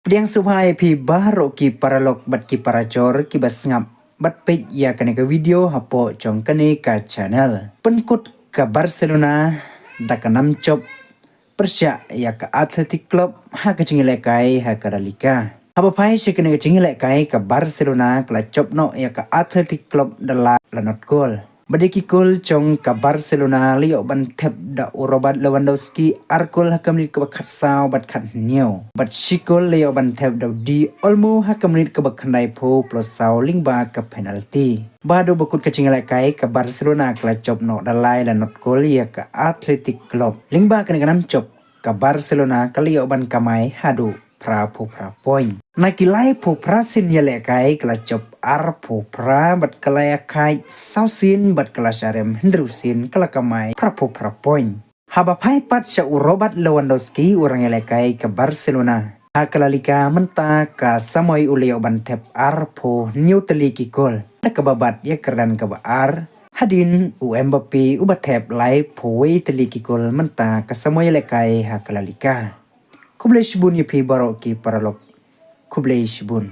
Pediang subhai pi baro ki paralog bat ki parajor ki basngap bat pej ya kane ke video hapo jong kane ka channel. Penkut ke Barcelona da ka nam chop Persya ya ka Athletic Club ha ka chingilekai ha ka Liga. Haba pai se kane chingilekai ka Barcelona kala chop no ya ka Athletic Club dala lanot gol. Badiki gol jong ka Barcelona lio ban thep da Robert Lewandowski arkol hakamnit ka bakhat saw bat khat new. Bat shikol lio ban thep da di Olmo hakamnit ka bakhandai pho plus saw lingba ka penalty. Bado bakut ka chingilekai ka Barcelona kala chop no dalai lanot gol ya ka Athletic Club. Lingba ka nam chop ka Barcelona kalio ban kamai hadu pra point. Nakilai pho pra sin yalekai kala chop ar pho pra bat kala kai sausin bat kala sharem hendrusin kala kamai pra point. Haba pai pat sya Robert Lewandowski orang yalekai ke Barcelona. Ha kala Liga menta ka samoy ulio ban thep ar pho neutali ki gol. Nakababat ya kerdan ka ar hadin Mbappe ubat thep lai pho tali ki gol menta ka samoy yalekai ha kala Liga. Kublai shibun ya pi baro ki paralog. Kublai shibun.